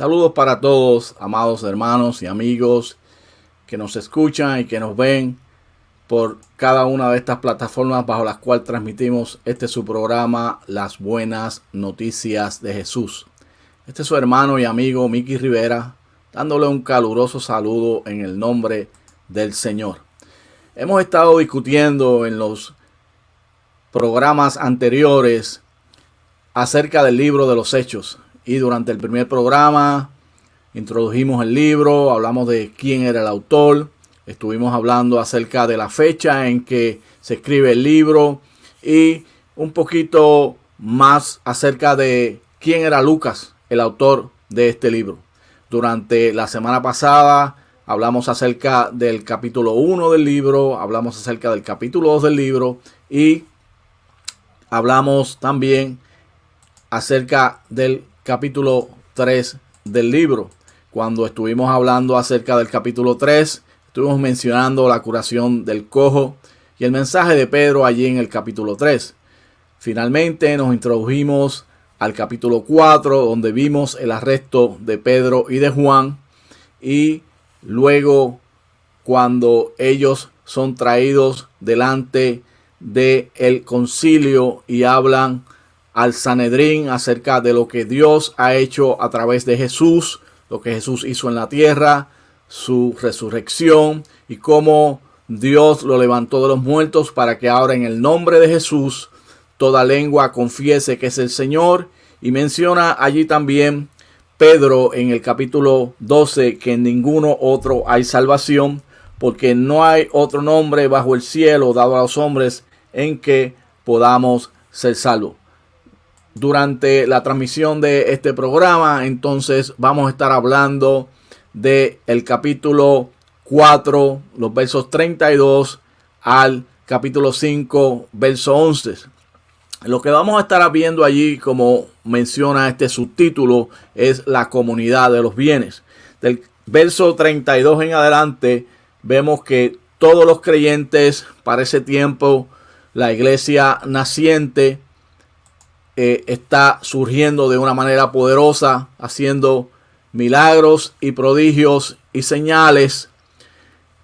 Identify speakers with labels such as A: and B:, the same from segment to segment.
A: Saludos para todos, amados hermanos y amigos que nos escuchan y que nos ven por cada una de estas plataformas bajo las cuales transmitimos su programa, Las Buenas Noticias de Jesús. Este es su hermano y amigo Mickey Rivera, dándole un caluroso saludo en el nombre del Señor. Hemos estado discutiendo en los programas anteriores acerca del libro de los Hechos. Y durante el primer programa introdujimos el libro, hablamos de quién era el autor, estuvimos hablando acerca de la fecha en que se escribe el libro y un poquito más acerca de quién era Lucas, el autor de este libro. Durante la semana pasada hablamos acerca del capítulo 1 del libro, hablamos acerca del capítulo 2 del libro y hablamos también acerca del capítulo 3 del libro. Cuando estuvimos hablando acerca del capítulo 3, estuvimos mencionando la curación del cojo y el mensaje de Pedro allí en el capítulo 3. Finalmente nos introdujimos al capítulo 4, donde vimos el arresto de Pedro y de Juan, y luego cuando ellos son traídos delante del concilio y hablan al Sanedrín acerca de lo que Dios ha hecho a través de Jesús, lo que Jesús hizo en la tierra, su resurrección y cómo Dios lo levantó de los muertos para que ahora en el nombre de Jesús toda lengua confiese que es el Señor. Y menciona allí también Pedro en el capítulo 12 que en ninguno otro hay salvación, porque no hay otro nombre bajo el cielo dado a los hombres en que podamos ser salvos. Durante la transmisión de este programa, entonces vamos a estar hablando de el capítulo 4, los versos 32 al capítulo 5, verso 11. Lo que vamos a estar viendo allí, como menciona este subtítulo, es la comunidad de los bienes. Del verso 32 en adelante, vemos que todos los creyentes para ese tiempo, la iglesia naciente, está surgiendo de una manera poderosa, haciendo milagros y prodigios y señales,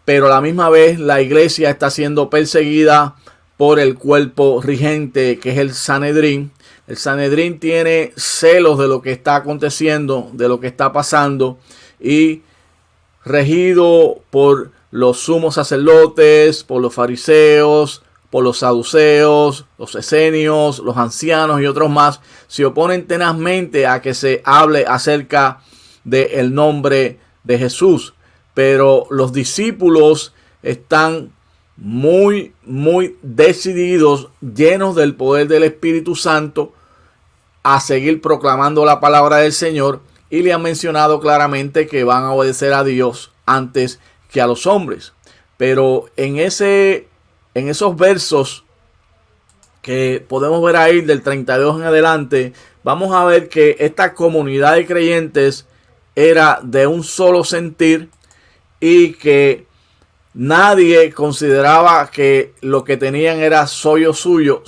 A: pero a la misma vez la iglesia está siendo perseguida por el cuerpo rigente, que es el Sanedrín. El Sanedrín tiene celos de lo que está aconteciendo, de lo que está pasando, y regido por los sumos sacerdotes, por los fariseos, por los saduceos, los esenios, los ancianos y otros más, se oponen tenazmente a que se hable acerca del nombre de Jesús. Pero los discípulos están muy decididos, llenos del poder del Espíritu Santo, a seguir proclamando la palabra del Señor, y le han mencionado claramente que van a obedecer a Dios antes que a los hombres. Pero en esos versos que podemos ver ahí del 32 en adelante, vamos a ver que esta comunidad de creyentes era de un solo sentir y que nadie consideraba que lo que tenían era solo suyo,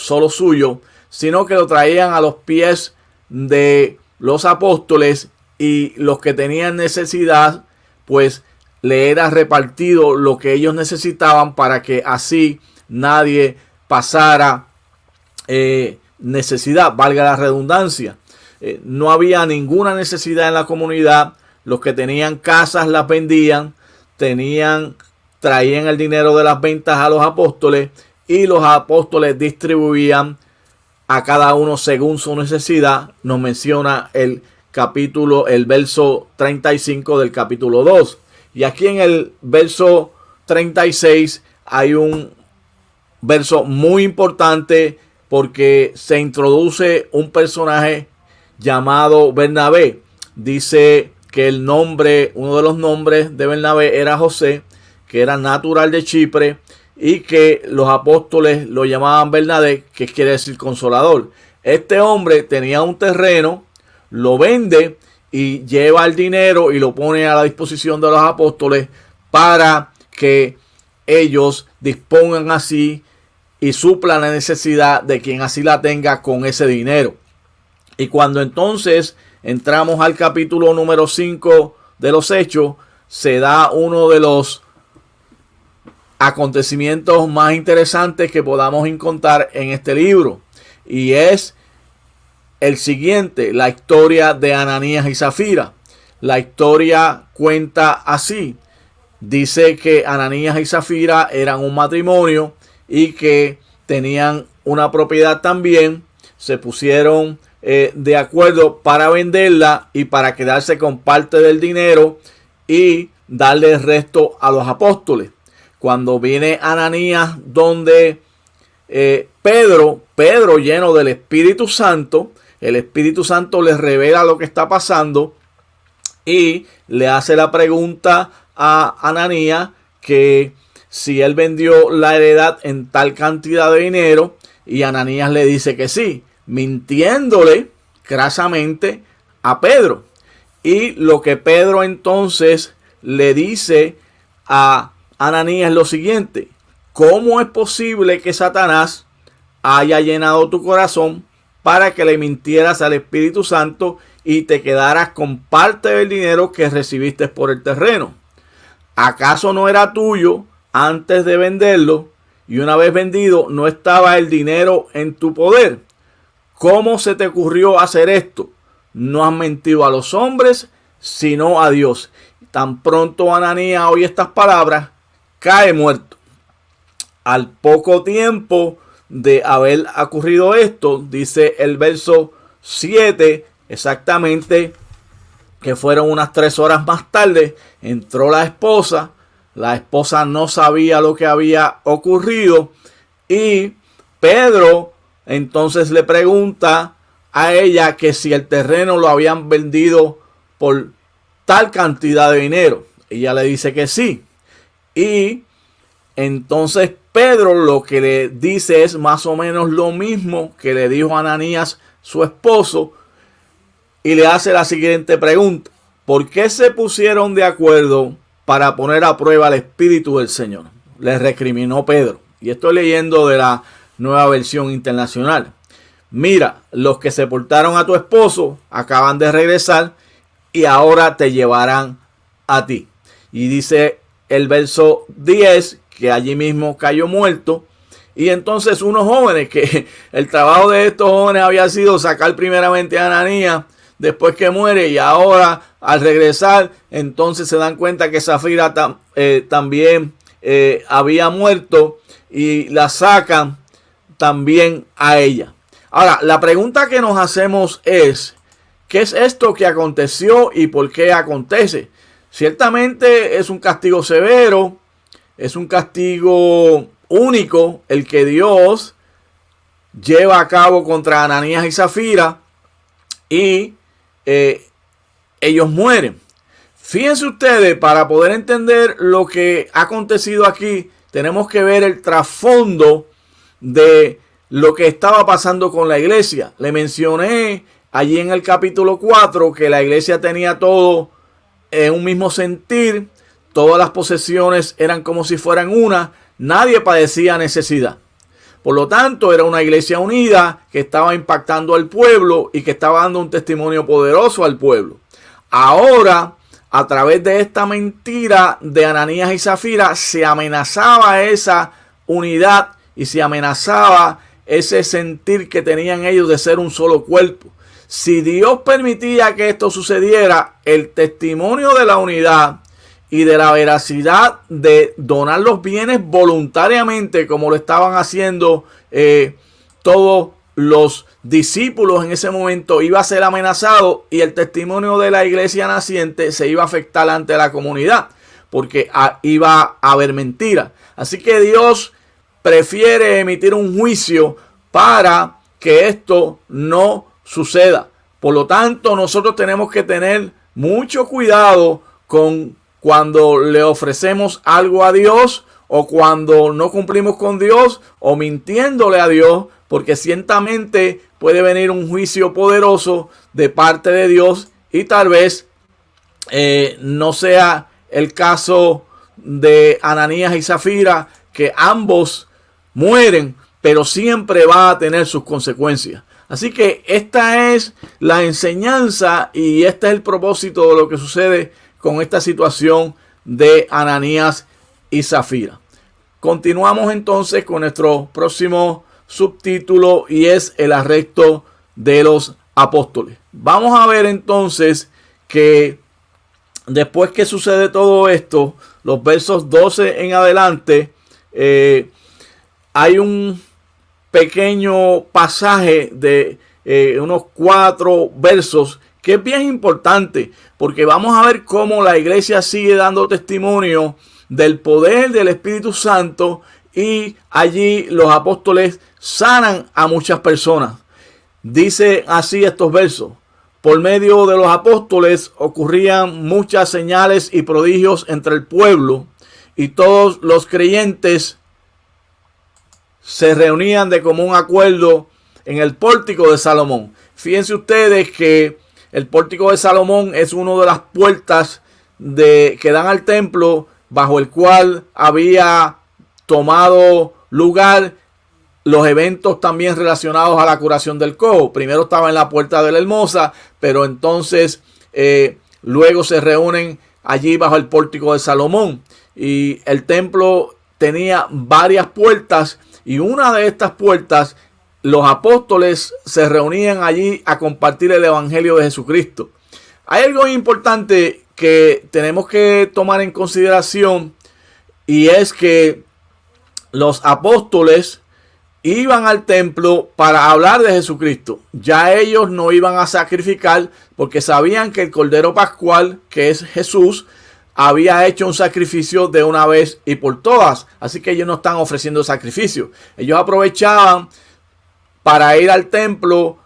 A: sino que lo traían a los pies de los apóstoles, y los que tenían necesidad, pues le era repartido lo que ellos necesitaban para que así nadie pasara necesidad, valga la redundancia. No había ninguna necesidad en la comunidad. Los que tenían casas las vendían, traían el dinero de las ventas a los apóstoles, y los apóstoles distribuían a cada uno según su necesidad. Nos menciona el verso 35 del capítulo 2. Y aquí en el verso 36 hay un verso muy importante, porque se introduce un personaje llamado Bernabé. Dice que uno de los nombres de Bernabé era José, que era natural de Chipre, y que los apóstoles lo llamaban Bernabé, que quiere decir consolador. Este hombre tenía un terreno, lo vende y lleva el dinero y lo pone a la disposición de los apóstoles para que ellos dispongan así y supla la necesidad de quien así la tenga con ese dinero. Y cuando entonces entramos al capítulo número 5 de los Hechos, se da uno de los acontecimientos más interesantes que podamos encontrar en este libro. Y es el siguiente, la historia de Ananías y Zafira. La historia cuenta así. Dice que Ananías y Zafira eran un matrimonio y que tenían una propiedad también. Se pusieron de acuerdo para venderla y para quedarse con parte del dinero y darle el resto a los apóstoles. Cuando viene Ananías donde Pedro lleno del Espíritu Santo, el Espíritu Santo les revela lo que está pasando y le hace la pregunta a Ananías que si él vendió la heredad en tal cantidad de dinero, y Ananías le dice que sí, mintiéndole crasamente a Pedro. Y lo que Pedro entonces le dice a Ananías es lo siguiente: ¿cómo es posible que Satanás haya llenado tu corazón para que le mintieras al Espíritu Santo y te quedaras con parte del dinero que recibiste por el terreno? ¿Acaso no era tuyo antes de venderlo? Y una vez vendido, ¿no estaba el dinero en tu poder? ¿Cómo se te ocurrió hacer esto? No has mentido a los hombres, sino a Dios. Tan pronto Ananías oye estas palabras, cae muerto. Al poco tiempo de haber ocurrido esto, dice el verso 7, exactamente, que fueron unas 3 horas más tarde, entró la esposa. La esposa no sabía lo que había ocurrido y Pedro entonces le pregunta a ella que si el terreno lo habían vendido por tal cantidad de dinero. Ella le dice que sí. Y entonces Pedro lo que le dice es más o menos lo mismo que le dijo a Ananías, su esposo, y le hace la siguiente pregunta: ¿por qué se pusieron de acuerdo para poner a prueba al Espíritu del Señor? Le recriminó Pedro. Y estoy leyendo de la Nueva Versión Internacional. Mira, los que sepultaron a tu esposo acaban de regresar y ahora te llevarán a ti. Y dice el verso 10 que allí mismo cayó muerto. Y entonces unos jóvenes, que el trabajo de estos jóvenes había sido sacar primeramente a Ananías después que muere, y ahora al regresar entonces se dan cuenta que Zafira también había muerto y la sacan también a ella. Ahora, la pregunta que nos hacemos es: ¿qué es esto que aconteció y por qué acontece? Ciertamente es un castigo severo, es un castigo único el que Dios lleva a cabo contra Ananías y Zafira, y ellos mueren. Fíjense ustedes, para poder entender lo que ha acontecido aquí, tenemos que ver el trasfondo de lo que estaba pasando con la iglesia. Le mencioné allí en el capítulo 4 que la iglesia tenía todo en un mismo sentir. Todas las posesiones eran como si fueran una. Nadie padecía necesidad. Por lo tanto, era una iglesia unida que estaba impactando al pueblo y que estaba dando un testimonio poderoso al pueblo. Ahora, a través de esta mentira de Ananías y Zafira, se amenazaba esa unidad y se amenazaba ese sentir que tenían ellos de ser un solo cuerpo. Si Dios permitía que esto sucediera, el testimonio de la unidad y de la veracidad de donar los bienes voluntariamente, como lo estaban haciendo todos los discípulos en ese momento, iba a ser amenazado, y el testimonio de la iglesia naciente se iba a afectar ante la comunidad, porque iba a haber mentira. Así que Dios prefiere emitir un juicio para que esto no suceda. Por lo tanto, nosotros tenemos que tener mucho cuidado con cuando le ofrecemos algo a Dios, o cuando no cumplimos con Dios, o mintiéndole a Dios, porque ciertamente puede venir un juicio poderoso de parte de Dios, y tal vez no sea el caso de Ananías y Zafira, que ambos mueren, pero siempre va a tener sus consecuencias. Así que esta es la enseñanza y este es el propósito de lo que sucede con esta situación de Ananías y Zafira. Continuamos entonces con nuestro próximo subtítulo y es el arresto de los apóstoles. Vamos a ver entonces que después que sucede todo esto, los versos 12 en adelante, hay un pequeño pasaje de unos 4 versos que es bien importante porque vamos a ver cómo la iglesia sigue dando testimonio del poder del Espíritu Santo y allí los apóstoles sanan a muchas personas. Dice así estos versos: por medio de los apóstoles ocurrían muchas señales y prodigios entre el pueblo, y todos los creyentes se reunían de común acuerdo en el pórtico de Salomón. Fíjense ustedes que el pórtico de Salomón es una de las puertas que dan al templo, bajo el cual había tomado lugar los eventos también relacionados a la curación del cojo. Primero estaba en la puerta de la Hermosa, pero entonces luego se reúnen allí bajo el pórtico de Salomón. Y el templo tenía varias puertas y una de estas puertas los apóstoles se reunían allí a compartir el evangelio de Jesucristo. Hay algo importante que tenemos que tomar en consideración y es que los apóstoles iban al templo para hablar de Jesucristo. Ya ellos no iban a sacrificar porque sabían que el Cordero Pascual, que es Jesús, había hecho un sacrificio de una vez y por todas. Así que ellos no están ofreciendo sacrificio. Ellos aprovechaban para ir al templo,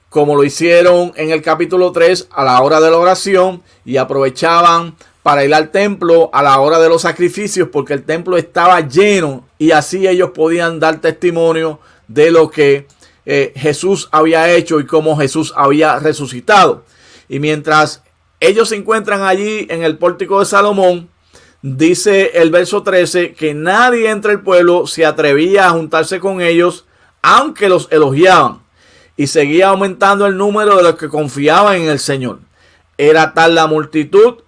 A: como lo hicieron en el capítulo 3 a la hora de la oración, y aprovechaban para ir al templo a la hora de los sacrificios porque el templo estaba lleno y así ellos podían dar testimonio de lo que Jesús había hecho y cómo Jesús había resucitado. Y mientras ellos se encuentran allí en el pórtico de Salomón, dice el verso 13 que nadie entre el pueblo se atrevía a juntarse con ellos, aunque los elogiaban, y seguía aumentando el número de los que confiaban en el Señor. Era tal la multitud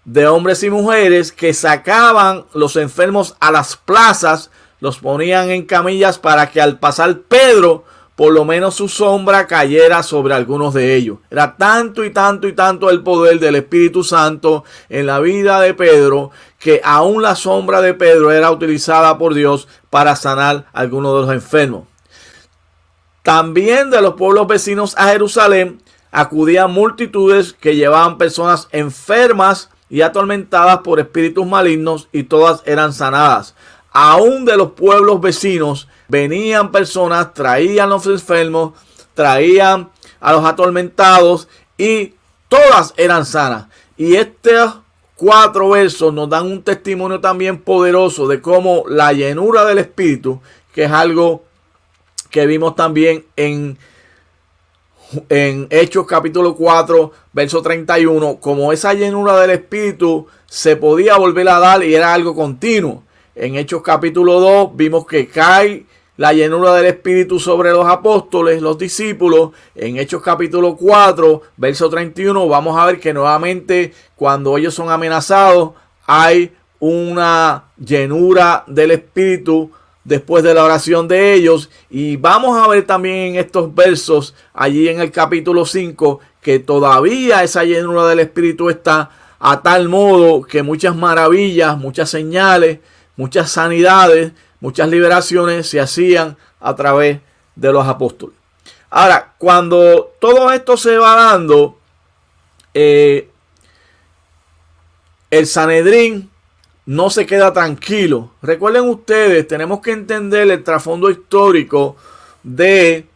A: de hombres y mujeres que sacaban los enfermos a las plazas, los ponían en camillas para que al pasar Pedro, por lo menos su sombra cayera sobre algunos de ellos. Era tanto y tanto y tanto el poder del Espíritu Santo en la vida de Pedro, que aún la sombra de Pedro era utilizada por Dios para sanar a algunos de los enfermos. También de los pueblos vecinos a Jerusalén acudían multitudes que llevaban personas enfermas y atormentadas por espíritus malignos, y todas eran sanadas. Aún de los pueblos vecinos venían personas, traían los enfermos, traían a los atormentados y todas eran sanas. Y estos 4 versos nos dan un testimonio también poderoso de cómo la llenura del Espíritu, que es algo que vimos también en Hechos capítulo 4, verso 31, como esa llenura del Espíritu se podía volver a dar y era algo continuo. En Hechos capítulo 2 vimos que cae la llenura del Espíritu sobre los apóstoles, los discípulos. En Hechos capítulo 4, verso 31, vamos a ver que nuevamente cuando ellos son amenazados hay una llenura del Espíritu después de la oración de ellos. Y vamos a ver también en estos versos, allí en el capítulo 5, que todavía esa llenura del Espíritu está, a tal modo que muchas maravillas, muchas señales, muchas sanidades, muchas liberaciones se hacían a través de los apóstoles. Ahora, cuando todo esto se va dando, el Sanedrín no se queda tranquilo. Recuerden ustedes, tenemos que entender el trasfondo histórico de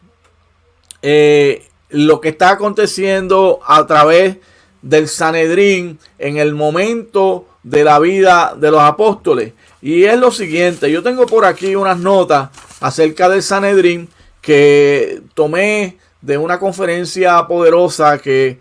A: lo que está aconteciendo a través del Sanedrín en el momento de la vida de los apóstoles. Y es lo siguiente, yo tengo por aquí unas notas acerca del Sanedrín que tomé de una conferencia poderosa que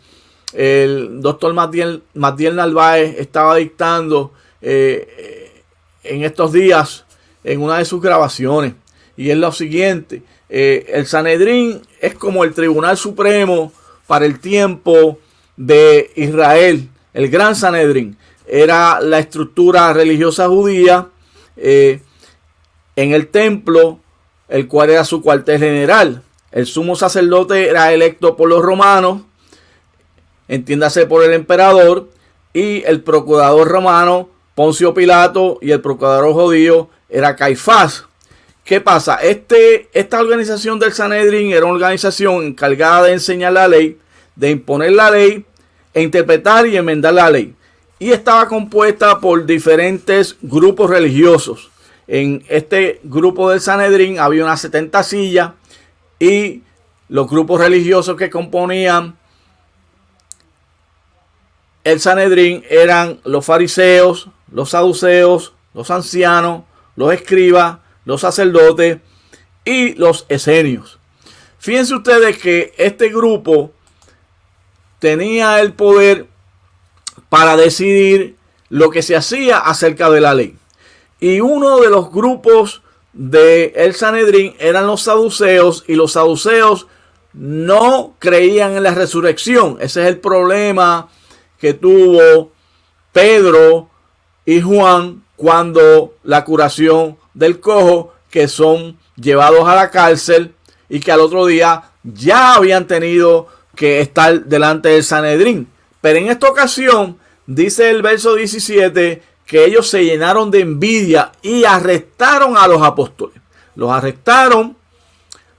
A: el doctor Matiel Narváez estaba dictando en estos días en una de sus grabaciones. Y es lo siguiente: El Sanedrín es como el Tribunal Supremo para el tiempo de Israel. El Gran Sanedrín era la estructura religiosa judía en el templo, el cual era su cuartel general. El sumo sacerdote era electo por los romanos, entiéndase por el emperador, y el procurador romano, Poncio Pilato, y el procurador judío era Caifás. ¿Qué pasa? Esta organización del Sanedrín era una organización encargada de enseñar la ley, de imponer la ley, e interpretar y enmendar la ley. Y estaba compuesta por diferentes grupos religiosos. En este grupo del Sanedrín había unas 70 sillas, y los grupos religiosos que componían el Sanedrín eran los fariseos, los saduceos, los ancianos, los escribas, los sacerdotes y los esenios. Fíjense ustedes que este grupo tenía el poder para decidir lo que se hacía acerca de la ley. Y uno de los grupos del Sanedrín eran los saduceos, y los saduceos no creían en la resurrección. Ese es el problema que tuvo Pedro y Juan cuando la curación del cojo, que son llevados a la cárcel y que al otro día ya habían tenido que estar delante del Sanedrín. Pero en esta ocasión dice el verso 17 que ellos se llenaron de envidia y arrestaron a los apóstoles. Los arrestaron,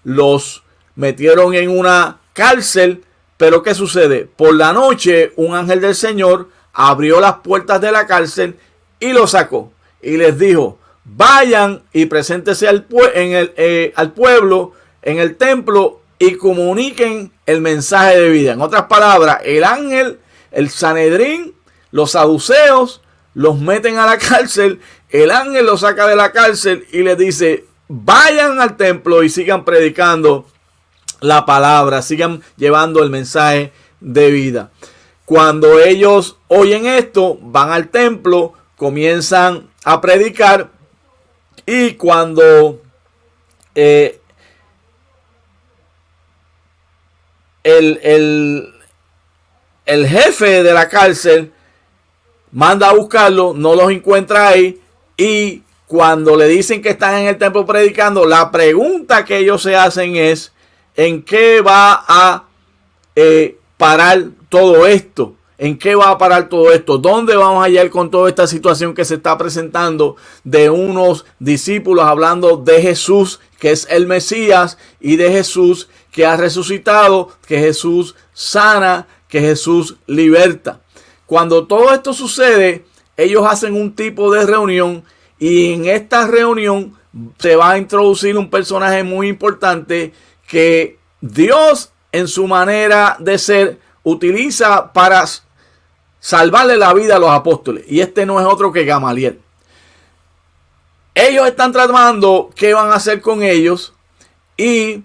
A: los metieron en una cárcel. Pero ¿qué sucede? Por la noche un ángel del Señor abrió las puertas de la cárcel y los sacó. Y les dijo: vayan y preséntense al pueblo en el templo y comuniquen el mensaje de vida. En otras palabras, el ángel, el Sanedrín, los saduceos los meten a la cárcel. El ángel los saca de la cárcel y les dice: vayan al templo y sigan predicando la palabra, sigan llevando el mensaje de vida. Cuando ellos oyen esto, van al templo, comienzan a predicar, y cuando el jefe de la cárcel manda a buscarlo, no los encuentra ahí, y cuando le dicen que están en el templo predicando, la pregunta que ellos se hacen es: ¿en qué va a parar todo esto? ¿En qué va a parar todo esto? ¿Dónde vamos a llegar con toda esta situación que se está presentando de unos discípulos hablando de Jesús, que es el Mesías, y de Jesús que ha resucitado, que Jesús sana, que Jesús liberta? Cuando todo esto sucede, ellos hacen un tipo de reunión, y en esta reunión se va a introducir un personaje muy importante que Dios, en su manera de ser, utiliza para salvarle la vida a los apóstoles. Y este no es otro que Gamaliel. Ellos están tratando qué van a hacer con ellos, y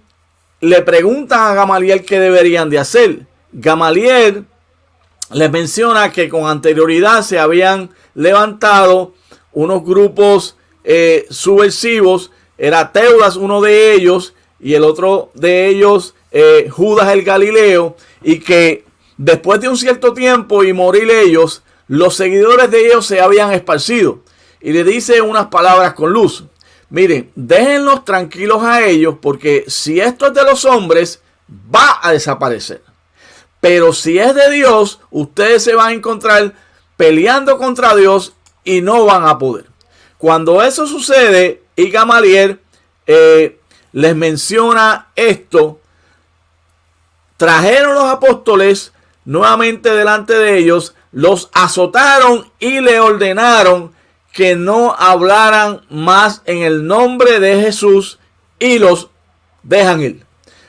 A: le preguntan a Gamaliel qué deberían de hacer. Gamaliel les menciona que con anterioridad se habían levantado unos grupos subversivos. Era Teudas uno de ellos, y el otro de ellos Judas el Galileo, y que después de un cierto tiempo y morir ellos, los seguidores de ellos se habían esparcido. Y le dice unas palabras con luz: miren, déjenlos tranquilos a ellos, porque si esto es de los hombres, va a desaparecer. Pero si es de Dios, ustedes se van a encontrar peleando contra Dios y no van a poder. Cuando eso sucede y Gamaliel les menciona esto, trajeron los apóstoles nuevamente delante de ellos, los azotaron y le ordenaron que no hablaran más en el nombre de Jesús, y los dejan ir.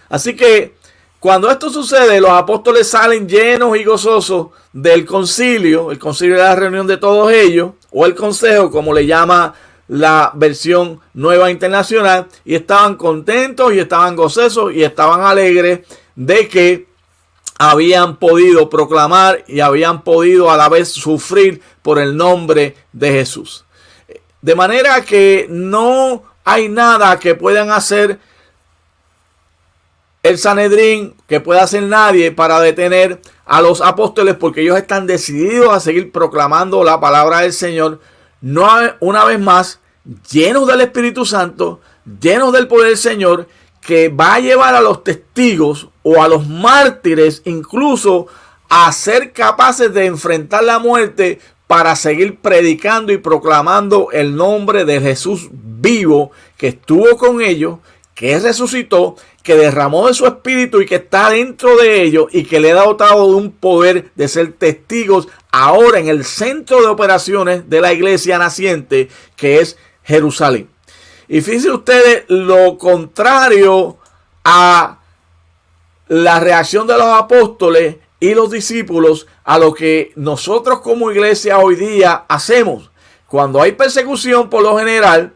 A: Así que cuando esto sucede, los apóstoles salen llenos y gozosos del concilio. El concilio es la reunión de todos ellos, o el consejo, como le llama la versión Nueva Internacional, y estaban contentos y estaban gozosos y estaban alegres de que habían podido proclamar y habían podido a la vez sufrir por el nombre de Jesús. De manera que no hay nada que puedan hacer el Sanedrín, que pueda hacer nadie para detener a los apóstoles, porque ellos están decididos a seguir proclamando la palabra del Señor, no una vez más, llenos del Espíritu Santo, llenos del poder del Señor, que va a llevar a los testigos o a los mártires incluso a ser capaces de enfrentar la muerte para seguir predicando y proclamando el nombre de Jesús vivo, que estuvo con ellos, que resucitó, que derramó de su espíritu y que está dentro de ellos y que le ha dotado de un poder de ser testigos ahora en el centro de operaciones de la iglesia naciente, que es Jerusalén. Y fíjense ustedes lo contrario a la reacción de los apóstoles y los discípulos a lo que nosotros como iglesia hoy día hacemos. Cuando hay persecución, por lo general,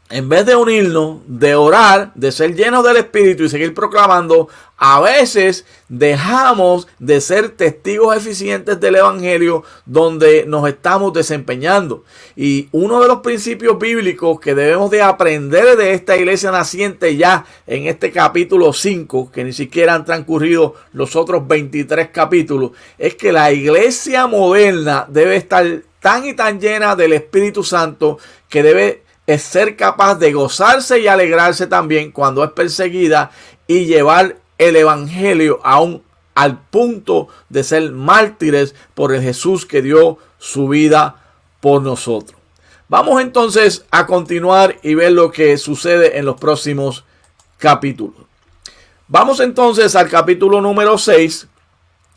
A: en vez de unirnos, de orar, de ser llenos del Espíritu y seguir proclamando, a veces dejamos de ser testigos eficientes del Evangelio donde nos estamos desempeñando. Y uno de los principios bíblicos que debemos de aprender de esta iglesia naciente ya en este capítulo 5, que ni siquiera han transcurrido los otros 23 capítulos, es que la iglesia moderna debe estar tan y tan llena del Espíritu Santo que debe es ser capaz de gozarse y alegrarse también cuando es perseguida y llevar el evangelio aún al punto de ser mártires por el Jesús que dio su vida por nosotros. Vamos entonces a continuar y ver lo que sucede en los próximos capítulos. Vamos entonces al capítulo número 6.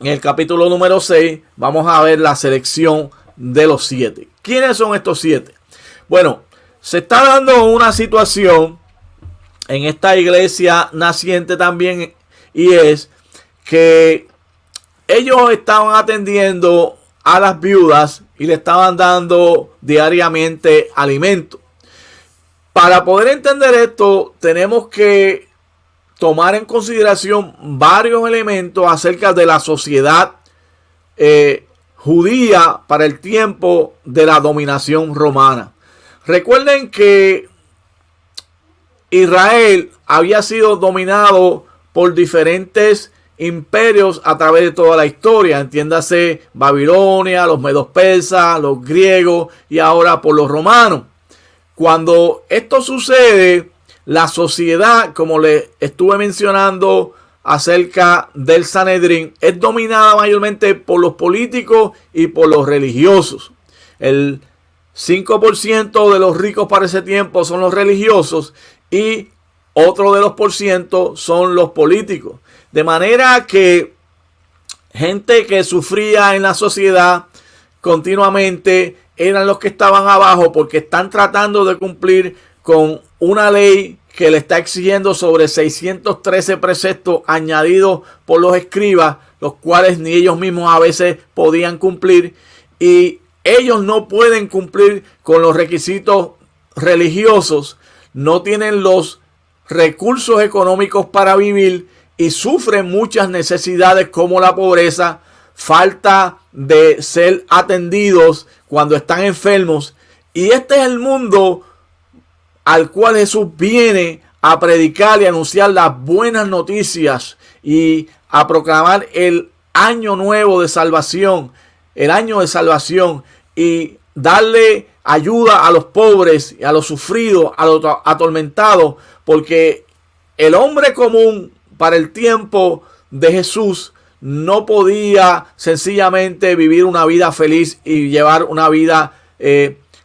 A: En el capítulo número 6 vamos a ver la selección de los 7. ¿Quiénes son estos 7? Bueno, se está dando una situación en esta iglesia naciente también, y es que ellos estaban atendiendo a las viudas y le estaban dando diariamente alimento. Para poder entender esto, tenemos que tomar en consideración varios elementos acerca de la sociedad judía para el tiempo de la dominación romana. Recuerden que Israel había sido dominado por diferentes imperios a través de toda la historia. Entiéndase Babilonia, los medos persas, los griegos y ahora por los romanos. Cuando esto sucede, la sociedad, como les estuve mencionando acerca del Sanedrín, es dominada mayormente por los políticos y por los religiosos. El 5% de los ricos para ese tiempo son los religiosos y otro de los % son los políticos. De manera que gente que sufría en la sociedad continuamente eran los que estaban abajo porque están tratando de cumplir con una ley que le está exigiendo sobre 613 preceptos añadidos por los escribas, los cuales ni ellos mismos a veces podían cumplir, y ellos no pueden cumplir con los requisitos religiosos, no tienen los recursos económicos para vivir y sufren muchas necesidades como la pobreza, falta de ser atendidos cuando están enfermos. Y este es el mundo al cual Jesús viene a predicar y anunciar las buenas noticias y a proclamar el año nuevo de salvación, el año de salvación, y darle ayuda a los pobres, a los sufridos, a los atormentados, porque el hombre común para el tiempo de Jesús no podía sencillamente vivir una vida feliz y llevar una vida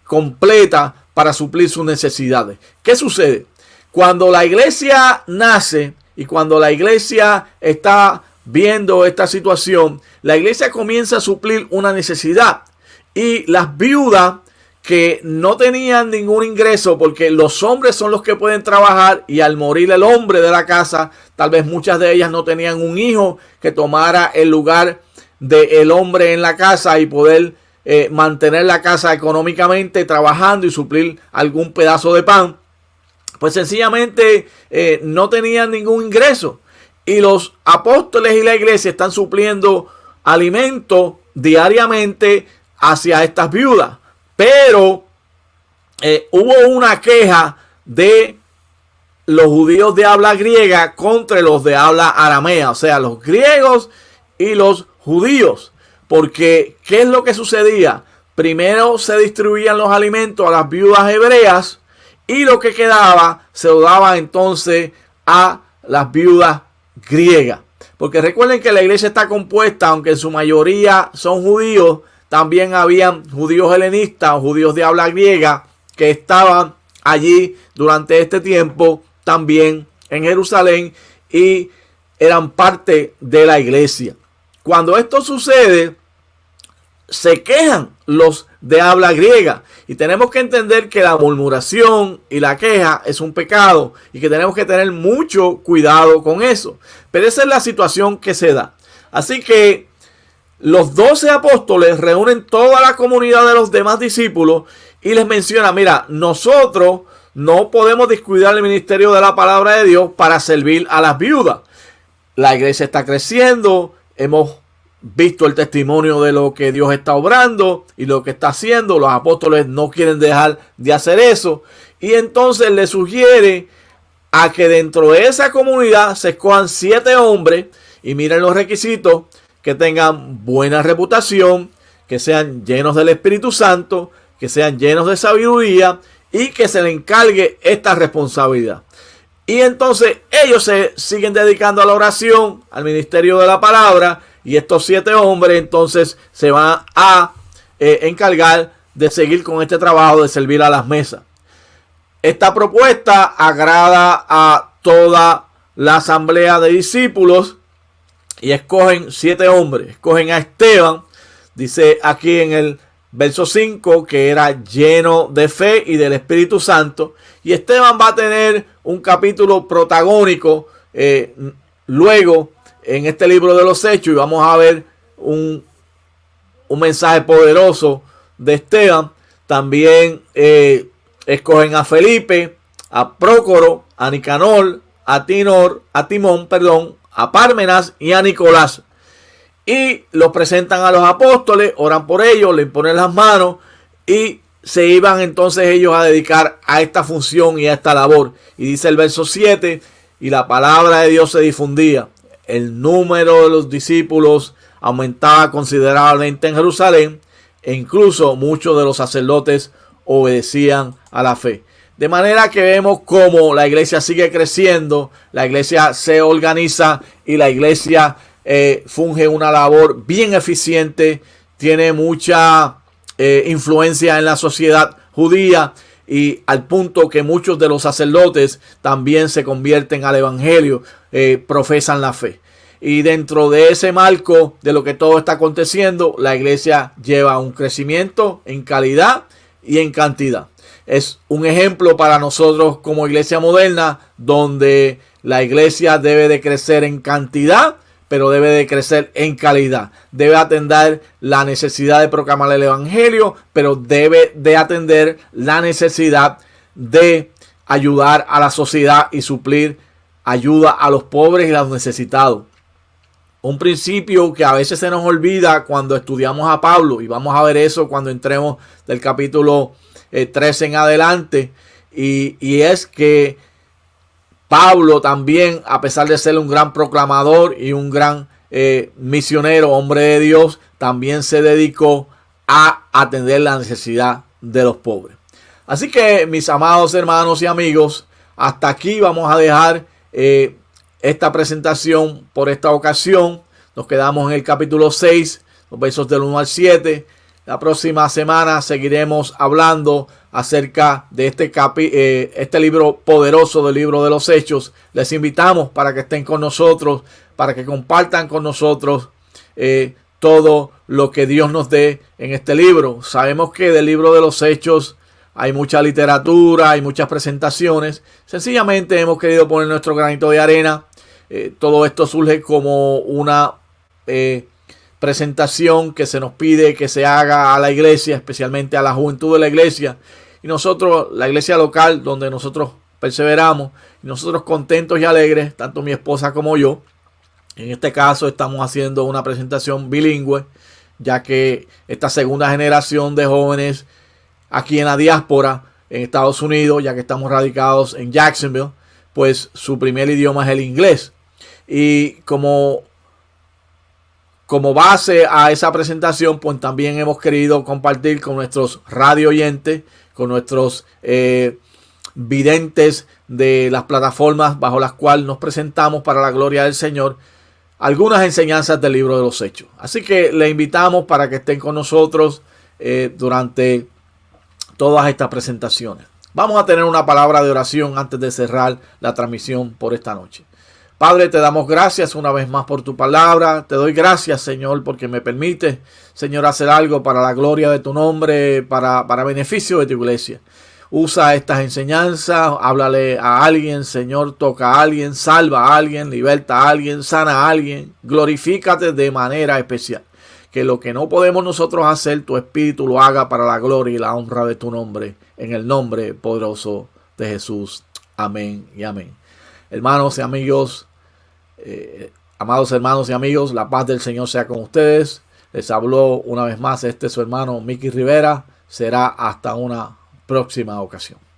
A: completa para suplir sus necesidades. ¿Qué sucede? Cuando la iglesia nace y cuando la iglesia está viendo esta situación, la iglesia comienza a suplir una necesidad. Y las viudas que no tenían ningún ingreso, porque los hombres son los que pueden trabajar, y al morir el hombre de la casa, tal vez muchas de ellas no tenían un hijo que tomara el lugar del hombre en la casa y poder mantener la casa económicamente trabajando y suplir algún pedazo de pan, pues sencillamente no tenían ningún ingreso. Y los apóstoles y la iglesia están supliendo alimento diariamente hacia estas viudas. Pero hubo una queja de los judíos de habla griega contra los de habla aramea, o sea, los griegos y los judíos. Porque, ¿qué es lo que sucedía? Primero se distribuían los alimentos a las viudas hebreas y lo que quedaba se lo daba entonces a las viudas griegas. Porque recuerden que la iglesia está compuesta, aunque en su mayoría son judíos, también habían judíos helenistas o judíos de habla griega que estaban allí durante este tiempo también en Jerusalén y eran parte de la iglesia. Cuando esto sucede, se quejan los de habla griega y tenemos que entender que la murmuración y la queja es un pecado y que tenemos que tener mucho cuidado con eso. Pero esa es la situación que se da. Así que los 12 apóstoles reúnen toda la comunidad de los demás discípulos y les menciona, mira, nosotros no podemos descuidar el ministerio de la palabra de Dios para servir a las viudas. La iglesia está creciendo, hemos visto el testimonio de lo que Dios está obrando y lo que está haciendo. Los apóstoles no quieren dejar de hacer eso. Y entonces le sugiere a que dentro de esa comunidad se escojan 7 hombres y miren los requisitos: que tengan buena reputación, que sean llenos del Espíritu Santo, que sean llenos de sabiduría y que se le encargue esta responsabilidad. Y entonces ellos se siguen dedicando a la oración, al ministerio de la palabra, y estos 7 hombres entonces se van a encargar de seguir con este trabajo de servir a las mesas. Esta propuesta agrada a toda la asamblea de discípulos y escogen 7 hombres. Escogen a Esteban, dice aquí en el verso 5, que era lleno de fe y del Espíritu Santo. Y Esteban va a tener un capítulo protagónico luego en este libro de los Hechos, y vamos a ver un mensaje poderoso de Esteban. También escogen a Felipe, a Prócoro, a Nicanor, a Timón, a Pármenas y a Nicolás. Y los presentan a los apóstoles, oran por ellos, le imponen las manos y se iban entonces ellos a dedicar a esta función y a esta labor. Y dice el verso 7, y la palabra de Dios se difundía. El número de los discípulos aumentaba considerablemente en Jerusalén e incluso muchos de los sacerdotes obedecían a la fe. De manera que vemos cómo la iglesia sigue creciendo, la iglesia se organiza y la iglesia funge una labor bien eficiente, tiene mucha influencia en la sociedad judía, y al punto que muchos de los sacerdotes también se convierten al evangelio, profesan la fe. Y dentro de ese marco de lo que todo está aconteciendo, la iglesia lleva un crecimiento en calidad y en cantidad. Es un ejemplo para nosotros como iglesia moderna, donde la iglesia debe de crecer en cantidad, pero debe de crecer en calidad. Debe atender la necesidad de proclamar el evangelio, pero debe de atender la necesidad de ayudar a la sociedad y suplir ayuda a los pobres y a los necesitados. Un principio que a veces se nos olvida cuando estudiamos a Pablo, y vamos a ver eso cuando entremos del capítulo 13 en adelante, y es que Pablo también, a pesar de ser un gran proclamador y un gran misionero, hombre de Dios, también se dedicó a atender la necesidad de los pobres. Así que, mis amados hermanos y amigos, hasta aquí vamos a dejar esta presentación por esta ocasión. Nos quedamos en el capítulo 6, los versos del 1 al 7. La próxima semana seguiremos hablando acerca de este libro poderoso del libro de los Hechos. Les invitamos para que estén con nosotros, para que compartan con nosotros todo lo que Dios nos dé en este libro. Sabemos que del libro de los Hechos hay mucha literatura, hay muchas presentaciones. Sencillamente hemos querido poner nuestro granito de arena. Todo esto surge como una presentación que se nos pide que se haga a la iglesia, especialmente a la juventud de la iglesia. Y nosotros, la iglesia local donde nosotros perseveramos, y nosotros contentos y alegres, tanto mi esposa como yo. En este caso estamos haciendo una presentación bilingüe, ya que esta segunda generación de jóvenes aquí en la diáspora en Estados Unidos, ya que estamos radicados en Jacksonville, pues su primer idioma es el inglés. Y como base a esa presentación, pues también hemos querido compartir con nuestros radio oyentes, con nuestros videntes de las plataformas bajo las cuales nos presentamos para la gloria del Señor, algunas enseñanzas del libro de los Hechos. Así que le invitamos para que estén con nosotros durante todas estas presentaciones. Vamos a tener una palabra de oración antes de cerrar la transmisión por esta noche. Padre, te damos gracias una vez más por tu palabra. Te doy gracias, Señor, porque me permite, Señor, hacer algo para la gloria de tu nombre, para beneficio de tu iglesia. Usa estas enseñanzas, háblale a alguien, Señor, toca a alguien, salva a alguien, liberta a alguien, sana a alguien. Glorifícate de manera especial. Que lo que no podemos nosotros hacer, tu Espíritu lo haga para la gloria y la honra de tu nombre. En el nombre poderoso de Jesús. Amén y amén. Hermanos y amigos, amados hermanos y amigos, la paz del Señor sea con ustedes. Les habló una vez más su hermano Mickey Rivera. Será hasta una próxima ocasión.